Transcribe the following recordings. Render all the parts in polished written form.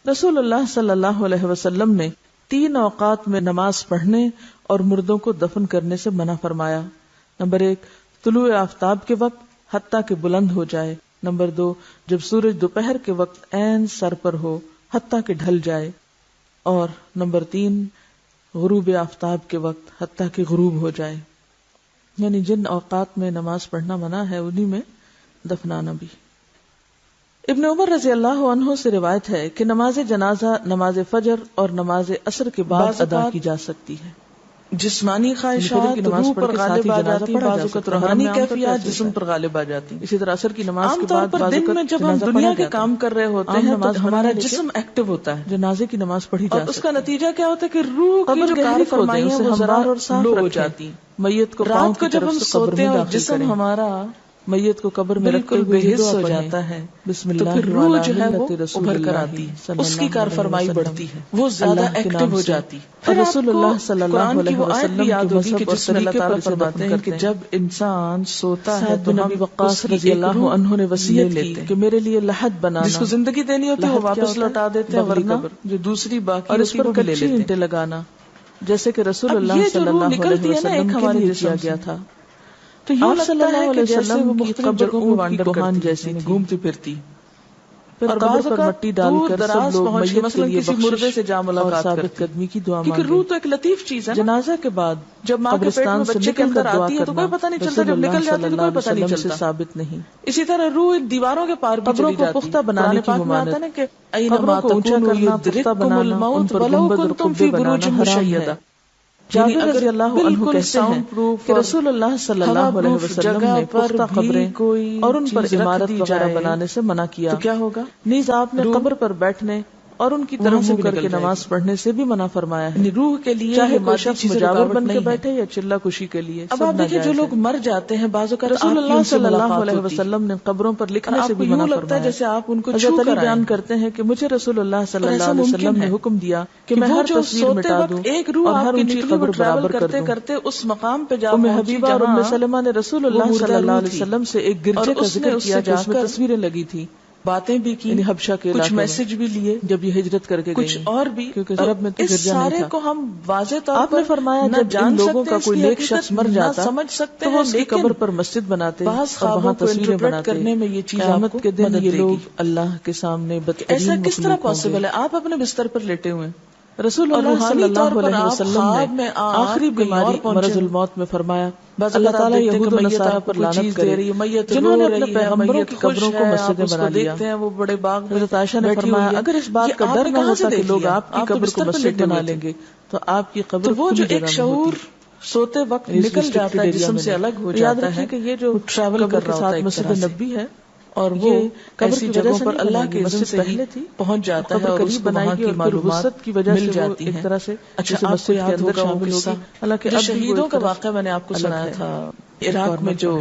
رسول اللہ صلی اللہ علیہ وسلم نے 3 اوقات میں نماز پڑھنے اور مردوں کو دفن کرنے سے منع فرمایا. نمبر 1 طلوع آفتاب کے وقت حتیٰ کہ بلند ہو جائے. نمبر 2 جب سورج دوپہر کے وقت عین سر پر ہو حتیٰ کہ ڈھل جائے. اور نمبر 3 غروب آفتاب کے وقت حتیٰ کہ غروب ہو جائے. یعنی جن اوقات میں نماز پڑھنا منع ہے انہی میں دفنانا بھی. ابن عمر رضی اللہ عنہ سے روایت ہے کہ نماز جنازہ نماز فجر اور نماز عصر کے بعد ادا کی جا سکتی ہے. جسمانی خواہشات روح پر غالب آ جاتی، بعض اوقات روحانی کیفیات جسم پر غالب آ جاتی. اسی طرح عصر کی نماز کے بعد دن میں جب ہم دنیا کے کام کر رہے ہوتے ہیں تو ہمارا جسم ایکٹیو ہوتا ہے، جنازے کی نماز پڑھی جا سکتی ہے. اور اس کا نتیجہ کیا ہوتا ہے کہ روح کی جو کارفرمائیاں ہیں وہ ذرا اور صاف ہو جاتی. میت کو رات کو جب ہم سوتے ہیں اور جسم ہمارا میت کو قبر میں بالکل بے حس ہو جاتا ہے، بسم تو اللہ پھر روح جو ہے وہ ابھر کر آتی، اس کی کارفرمائی بڑھتی ہے، وہ زیادہ ایکٹیو ہو جاتی. اور رسول اللہ صلی اللہ علیہ وسلم یاد ہوگی کہ جس میں اللہ تعالیٰ فرماتے ہیں کہ جب انسان سوتا ہے تو نبی وقاص رضی اللہ عنہ نے وصیت کی کہ میرے لیے لحد بنانا، جس کو زندگی دینی ہوتی ہے وہ واپس لوٹا دیتے ہیں، ورنہ جو دوسری باقی اور اس پر کچی اینٹیں لگانا، جیسے کہ رسول اللہ صلی اللہ علیہ وسلم کے لیے کیا گیا تھا. تو آپ صلی اللہ علیہ وسلم کی قبر اونٹ کی کوہان جیسی تھی، گھومتی پھرتی. پھر قبر پر مٹی ڈال کر سب لوگ میت کے لیے کسی مردے سے جا اور ملاقات ثابت کرتے، قدمی کی دعا کیونکہ مانگے. روح تو ایک لطیف چیز ہے. جنازہ کے بعد جب ماں کے پیٹ میں بچے کے اندر آتی ہے تو کوئی پتہ نہیں چلتا، جب نکل جاتی ہے تو کوئی پتہ نہیں چلتا. ثابت نہیں. اسی طرح روح دیواروں کے پار بھی چلی جاتی. پختہ بنانے کی ممانعت ہے کہ قبروں کو اونچا کرنا، پختہ بنانا، ان پر گنبد اور قبے بنانا حرام ہے. جابر رضی اللہ عنہ کہتے ہیں کہ رسول اللہ صلی اللہ علیہ وسلم نے پختہ قبریں اور ان پر عمارت وغیرہ بنانے سے منع کیا. تو کیا ہوگا؟ نیز آپ نے قبر پر بیٹھنے اور ان کی طرف منہ کر کے نماز پڑھنے سے بھی منع فرمایا ہے. روح کے لیے چاہے کوئی شخص مجاور بن کے بیٹھے یا چلہ کشی کے لیے. اب آپ دیکھیں جو لوگ مر جاتے ہیں بعض اوقات رسول اللہ صلی اللہ علیہ وسلم نے قبروں پر لکھنے سے بھی منع فرمایا. جیسے آپ ان کو حضرت علی بیان کرتے ہیں کہ مجھے رسول اللہ صلی اللہ علیہ وسلم نے حکم دیا کہ میں ہر تصویر مٹا دوں ایک روح اور ہر اونچی قبر برابر کر دوں. کرتے اس مقام پہ جا ام حبیبہ اور ام سلمہ نے رسول اللہ صلی اللہ علیہ وسلم سے ایک گرجے کا ذکر کیا جس میں تصویریں لگی تھی، باتیں بھی کی، یعنی حبشہ کے کچھ میسج بھی لیے جب یہ ہجرت کر کے کچھ اور بھی، کیونکہ عرب میں تو گرجا نہیں تھا. کو ہم واضح طور پر آپ نے فرمایا جب ان لوگوں کا کوئی نیک شخص مر جاتا سمجھ سکتے تو وہ اس کی قبر پر مسجد بناتے اور وہاں تصویریں بناتے. کرنے میں یہ چیز قیامت کے دن یہ لوگ اللہ کے سامنے بدترین ایسا کس طرح مخلوق ہوں پاسبل ہے؟ آپ اپنے بستر پر لیٹے ہوئے ہیں، رسول اللہ صلی اللہ علیہ وسلم نے آخری بیماری مرض الموت میں فرمایا اللہ تعالیٰ یہود و نصارہ پر لعنت کرے جنہوں نے اپنے پیغمبروں کی قبروں کو مسجدیں بنا لیا. وہ بڑے باغ میں حضرت عائشہ نے فرمایا اگر اس بات کا ڈر نہ ہوتا کہ لوگ آپ کی قبر کو مسجد بنا لیں گے تو آپ کی قبر وہ جو ایک شعور سوتے وقت نکل جاتا ہے جسم سے الگ ہو جاتا ہے کہ یہ جو ٹریول کر رہا ہوتا ہے مسجد نبی ہے اور وہ ایسی جگہوں پر اللہ کے اذن سے پہلے تھی پہنچ جاتا ہے اور اس کو وہاں کی معلومات کی وجہ مل سے جاتی ہیں. ایک طرح سے اچھا آپ کو یاد ہوگا وہ قصہ جو شہیدوں کا واقعہ میں نے آپ کو سنایا تھا عراق میں جو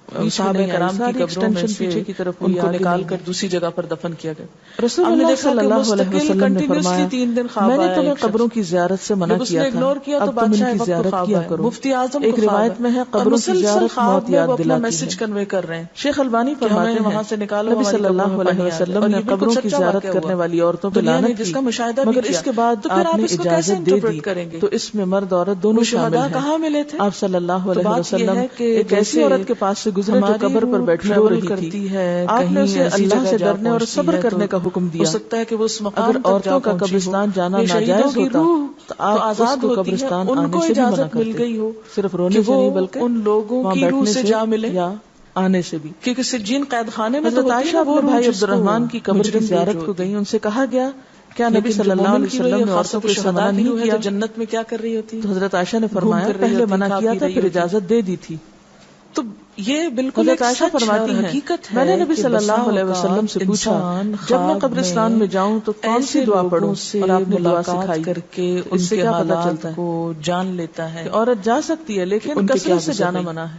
صحابہ کرام کی قبروں میں سے کی طرف ان کو نکال کر دوسری جگہ پر دفن کیا گیا. رسول اللہ صلی اللہ علیہ وسلم نے فرمایا 3 دن خواب میں نے تمہیں قبروں کی زیارت سے منع کیا تھا، اب تم ان کی زیارت کیا کرو. مفتی اعظم ایک روایت میں ہے قبروں کی زیارت موت یاد دلاتی میسج ہے. کنوے کر رہے ہیں. شیخ البانی فرماتے ہیں وہاں سے نکالو نبی صلی اللہ علیہ وسلم نے قبروں کی زیارت کرنے والی عورتوں پہ لعنت جس کی، کا مشاہدہ مگر اس کے بعد آپ نے اجازت دے دی تو اس میں مرد عورت دونوں شامل ہیں. کہاں ملے تھے؟ آپ صلی اللہ علیہ وسلم ایک ایسی عورت کے پاس سے گزرے جو قبر پر بیٹھی رو رہی تھی، آپ نے اسے اللہ سے ڈرنے اور صبر کرنے کا حکم دیا. ہو سکتا ہے کہ وہ اس مقام اگر عورتوں کا قبرستان جانا ناجائز ہوتا تو آپ آزاد کو قبرستان آنے سے بھی منع کرتے. صرف رونے سے نہیں بلکہ ان لوگوں کی روح سے جا ملے یا آنے سے بھی. کیونکہ سجین قید خانے میں حضرت عائشہ اپنے بھائی عبد الرحمن کی قبر کی زیارت کو گئی، ان سے کہا گیا کیا نبی صلی اللہ علیہ وسلم نے عورتوں کو اس سے منع نہیں کیا؟ جنت میں کیا کر رہی ہوتی؟ تو حضرت عائشہ نے فرمایا پہلے منع کیا تھا پھر اجازت دے دی تھی. تو یہ بالکل حضرت عائشہ فرماتی ہیں میں نے نبی صلی اللہ علیہ وسلم سے پوچھا جب میں قبرستان میں جاؤں تو کون سی دعا پڑھوں، اور آپ نے دعا سکھائی کر کے اس سے کیا پتہ چلتا کو جان لیتا ہے. عورت جا سکتی ہے لیکن کثرت سے جانا منع ہے،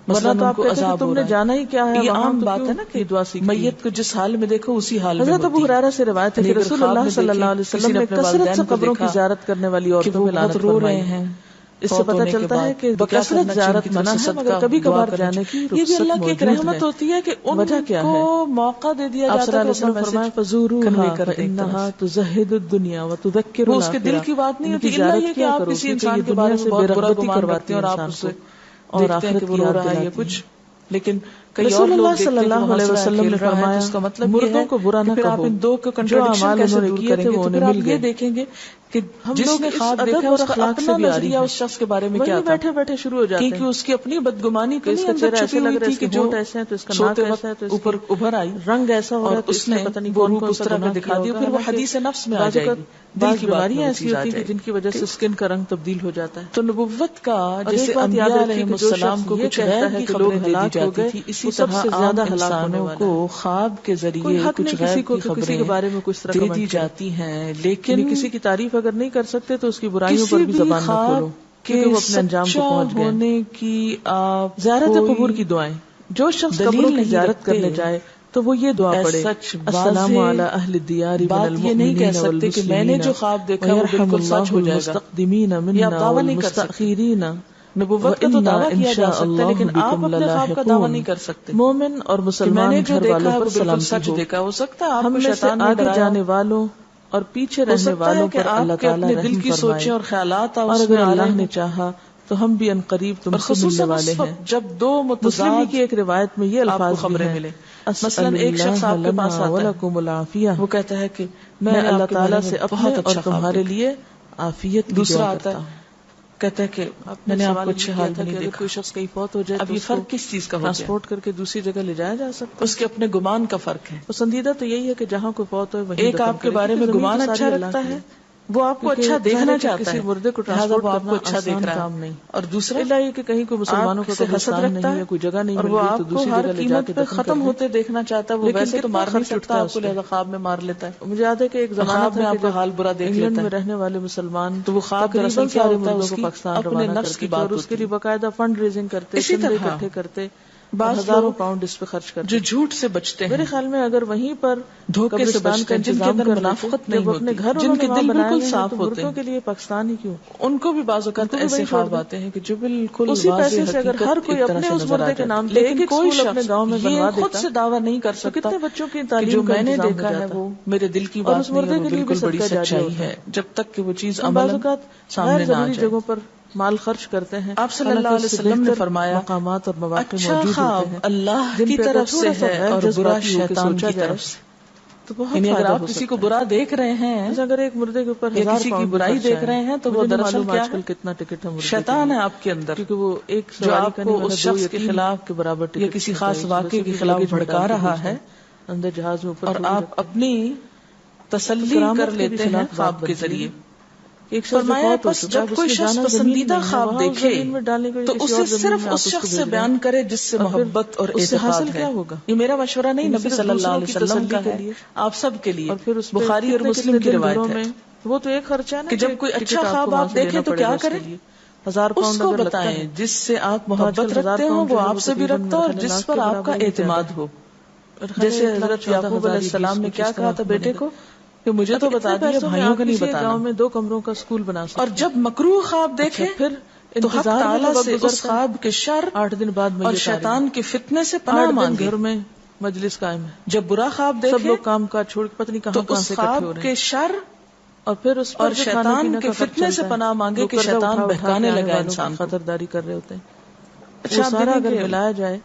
ورنہ تو آپ کہتے ہیں تم نے جانا ہی کیا ہے. یہ عام بات ہے نا کہ دعا سیکھ میت کو جس حال میں دیکھو اسی حال میں. حضرت ابو ہریرہ سے روایت ہے کہ رسول اللہ صلی اللہ علیہ وسلم نے کثرت سے قبروں کی زیارت کرنے والی عورتوں میں لعنت رو رہے ہیں، اس سے پتہ چلتا ہے کہ بکثرت زیارت منع ہے، مگر کبھی کبھار جانے کی رخصت یہ بھی اللہ کی ایک رحمت ہوتی ہے کہ ان کو موقع دے دیا جاتا ہے کہ فرمایا فزوروها فإنها تزهد الدنيا وتذكر وہ اس کے دل کی بات نہیں ہوتی، اللہ یہ کہ آپ کسی انسان کے بارے میں بہت برا گمان کرتے ہیں اور آپ اسے دیکھتے ہیں کہ وہ رو رہا ہے یا کچھ، لیکن رسول اللہ صلی اللہ علیہ وسلم نے فرمایا اس کا مطلب مردوں کو برا نہ کہو، آپ ان دو کو کنٹرڈکشن کیسے دور کریں گے؟ تو پھر آپ یہ دیکھیں گے کہ جس نے خواب دیکھا اس کا اپنا نظریہ اس شخص کے بارے میں کیا تھا، بیٹھے بیٹھے شروع ہو جاتے ہیں کیونکہ اس کی اپنی بدگمانی تو نہیں اندر چھپی ہوئی تھی کہ جو ایسے ہیں تو اس کا سوتے وقت اوپر ابھر آئی، رنگ ایسا ہو رہا ہے اس نے وہ روپ اس طرح کا دکھا دیا، پھر وہ حدیث نفس میں آ جائے گی، دل کی بیماریاں ایسی ہوتی ہیں جن کی وجہ سے اسکن کا رنگ تبدیل ہو جاتا ہے۔ تو نبوت کا جیسے انبیاء علیہ السلام کو کچھ غیر کی خبریں دے دی جاتی تھی، اسی طرح عام انسانوں کو خواب کے ذریعے کچھ غیر کی خبریں کے بارے میں کچھ طرح دے دی جاتی ہیں، لیکن کسی کی تعریف اگر نہیں کر سکتے تو اس کی برائیوں پر بھی زبان نہ کھولو، کیونکہ وہ اپنے انجام کو پہنچ گئے۔ ہونے کی آپ زیارت قبور کی دعائیں، جو شخص قبروں کی زیارت کرنے جائے تو وہ یہ دعا پڑھے، السلام علی اہل الدیار من المؤمنین یہ نہیں کہہ سکتے کہ میں نے جو خواب دیکھا وہ بالکل سچ ہو جائے گا، المستقدمین منا والمستأخرین۔ نبوت کا تو دعویٰ کیا جا سکتا ہے لیکن آپ اپنے خواب کا دعویٰ نہیں کر سکتے۔ مومن اور مسلمان گھر والوں پر سلامتی ہو، دیکھا ہو سکتا ہے آپ ہم میں سے آگے جانے والوں اور پیچھے رہنے والوں پر اللہ تعالیٰ دل کی سوچیں اور خیالات، اور اگر اللہ نے چاہا تو ہم بھی عنقریب تم سے ملنے والے ہیں۔ جب دو مسلم کی ایک روایت میں یہ الفاظ خبریں ملے، مثلا ایک شخص آپ کے پاس آتا ہے، وہ کہتا ہے کہ میں اللہ تعالیٰ سے اپنے اور تمہارے لیے عافیت کی دوسرا دعا آتا کرتا ہوں۔ کہتا ہے کہ میں نے آپ کو اچھے حال میں نہیں دیکھا، کوئی شخص کہیں فوت ہو جائے اب یہ فرق کس چیز کا ہو گیا؟ ٹرانسپورٹ کر کے دوسری جگہ لے جایا جا سکتا، اس کے اپنے گمان کا فرق ہے۔ پسندیدہ تو یہی ہے کہ جہاں کوئی فوت ہو وہیں ایک آپ کے بارے میں گمان اچھا رکھتا ہے، وہ آپ کو اچھا دیکھنا چاہتا ہے، مردے کو ٹرانسپورٹ آپ کو اچھا دیکھ رہا ہے، اور دوسرا یہ کہ کہیں کوئی مسلمانوں کو حسد رکھتا ہے، کوئی جگہ نہیں، اور وہ آپ کو ہر قیمت پہ ختم ہوتے دیکھنا چاہتا ہے، وہ ویسے تو مار نہیں سکتا آپ کو، لہذا خواب میں مار لیتا ہے۔ مجھے یاد ہے کہ ایک زمانہ میں آپ کا حال برا دیکھ لیتا ہے، میں رہنے والے مسلمان تو وہ خواب دراصل کیا ہوتا ہے، اس کی پاکستان اپنے نفس کی بات، اس کے لیے باقاعدہ فنڈ ریزنگ کرتے، اسی طرح اکٹھے کرتے، ہزاروں پاؤنڈ اس پہ خرچ کرتے، جو جھوٹ سے بچتے ہیں۔ میرے خیال میں اگر وہیں پر دھوکے سے بچتے ہیں، جن کے اندر منافقت نہیں ہوتی، جن کے دل بالکل صاف ہوتے ہیں، کے لیے پاکستان ہی کیوں، ان کو بھی بعض اوقات ایسے خواب آتے ہیں کہ جو بالکل اسی پیسے سے اگر ہر کوئی اپنے اس مردے کے نام، لیکن کوئی شخص گاؤں میں بنوا دیتا، خود سے دعویٰ نہیں کر سکتا کتنے بچوں کی تعلیم جو میں نے دیکھا ہے وہ میرے دل کی بات نہیں ہے، وہ بالکل بڑی سچائی ہے، جب تک کہ وہ چیز عملاً سامنے نہ آ جائے۔ جگہوں پر مال خرچ کرتے ہیں، آپ صلی اللہ علیہ وسلم نے فرمایا مقامات اور مواقع اچھا موجود خواب ہوتے ہیں اللہ کی طرف سے ہے اور برا شیطان کی طرف سے۔ تو بہت یعنی اگر آپ کسی کو برا دیکھ رہے ہیں، اگر ایک مردے کے اوپر یا کسی کی برائی دیکھ رہے ہیں، تو وہ دراصل کیا ہے، کتنا ٹکٹ ہے، شیطان ہے آپ کے اندر، کیونکہ وہ ایک جو آپ کو اس شخص کے خلاف کے برابر یا کسی خاص واقعے کے خلاف بھڑکا رہا ہے، اندر جہاز میں اوپر، اور آپ اپنی تسلی کر لیتے ہیں خواب کے ذریعے۔ فرمایا پس جب کوئی شخص پسندیدہ خواب دیکھے تو اسے صرف اس شخص سے بیان کرے جس سے محبت اور اعتقاد ہے۔ یہ میرا مشورہ نہیں، نبی صلی اللہ علیہ وسلم کا ہے، آپ سب کے لیے۔ بخاری اور مسلم کی روایت ہے، وہ تو ایک خرچہ ہے نا کہ جب کوئی اچھا خواب آپ دیکھیں تو کیا کریں، 1000 اس کو بتائیں جس سے آپ محبت رکھتے ہو، وہ آپ سے بھی رکھتا اور جس پر آپ کا اعتماد ہو۔ جیسے حضرت یعقوب علیہ السلام نے کیا کہا تھا بیٹے کو کہ مجھے تو بتا دیا، بھائیوں کا نہیں بتانا۔ گاؤں میں 2 کمروں کا اسکول بنا سکتے، اور جب مکروہ خواب دیکھیں پھر تو حق تعالیٰ سے اس خواب کے شر 8 دن بعد اور شیطان کے فتنے سے پناہ مانگے۔ گھر میں مجلس قائم ہے، جب برا خواب دیکھیں سب لوگ کام کاج چھوڑ کے پتہ نہیں تو کہاں اس سے خواب کے شر اور پھر اس اور شیطان کے فتنے سے پناہ مانگے کہ شیطان بہکانے لگا انسان کو، خطرداری کر رہے ہوتے ہیں۔ اچھا سارا اگر ملایا جائے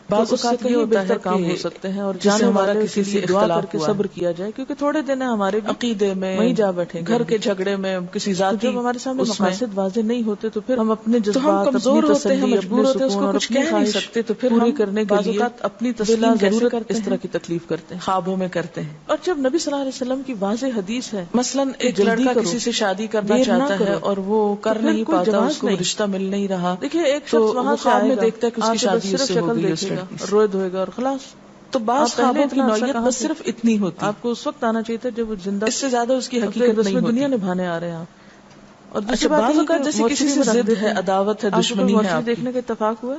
بعض اوقات یہ ہوتا ہے کام ہو سکتے ہیں، اور جانے ہمارا کسی سے اختلاف کر کے صبر کیا جائے، کیونکہ تھوڑے دن ہمارے عقیدے میں وہیں جا بیٹھے، گھر کے جھگڑے میں، کسی ذاتی، جب ہمارے سامنے مقاصد واضح نہیں ہوتے تو پھر ہم اپنے تو ہم کمزور ہوتے ہیں، مجبور ہوتے ہیں، اس کو کچھ کہہ نہیں سکتے، تو پھر پوری کرنے کے لیے اپنی تسلیم کیسے کرتے اس طرح کی تکلیف کرتے ہیں، خوابوں میں کرتے ہیں۔ اور جب نبی صلی اللہ علیہ وسلم کی واضح حدیث ہے، مثلاً ایک لڑکا کسی سے شادی کرنا چاہتا ہے اور وہ کر نہیں پاتا، اس کو رشتہ مل نہیں رہا، دیکھیے ایک شخص وہاں سے خواب میں دیکھتا ہے کہ اس کی شادی اس سے ہو گئی، روئے دھوئے گا اور خلاص۔ تو بعض خوابوں کی نوعیت بس صرف اتنی ہوتی، آپ کو اس وقت آنا چاہیے تھا جب وہ زندہ، اس سے زیادہ اس کی حقیقت نہیں ہوتی، دنیا نبھانے آ رہے ہیں آپ۔ اور اچھا بعض اوقات جیسے کسی سے ضد ہے، عداوت ہے، دشمنی ہے، آپ دیکھنے کا اتفاق ہوا،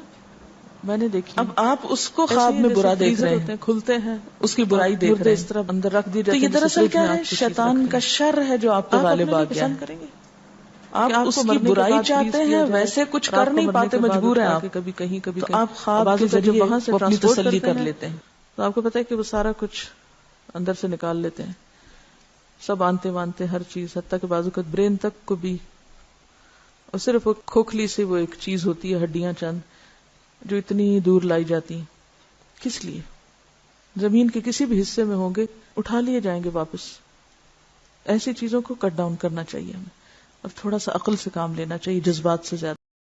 میں نے دیکھی، اب آپ اس کو خواب میں برا دیکھ رہے ہیں، کھلتے ہیں، اس کی برائی دیکھ رہے ہیں، اس طرح اندر رکھ دی تو یہ دراصل کیا ہے، شیطان کا شر ہے جو آپ پہ غالب آ گیا۔ آپ اس کی برائی چاہتے ہیں، ویسے کچھ کر نہیں پاتے، مجبور ہیں آپ، کبھی کہیں کبھی تو آپ خواب کے ذریعے وہاں سے اپنی تسلی کر لیتے ہیں. تو آپ کو پتا ہے کہ وہ سارا کچھ اندر سے نکال لیتے ہیں، سب آنتے وانتے ہر چیز، حتیٰ کہ بازو کا برین تک کو بھی. اور صرف وہ کھوکھلی سے وہ ایک چیز ہوتی ہے، ہڈیاں چند جو اتنی دور لائی جاتی ہیں. کس لیے؟ زمین کے کسی بھی حصے میں ہوں گے اٹھا لیے جائیں گے واپس. ایسی چیزوں کو کٹ ڈاؤن کرنا چاہیے ہمیں، اور تھوڑا سا عقل سے کام لینا چاہیے، جذبات سے زیادہ.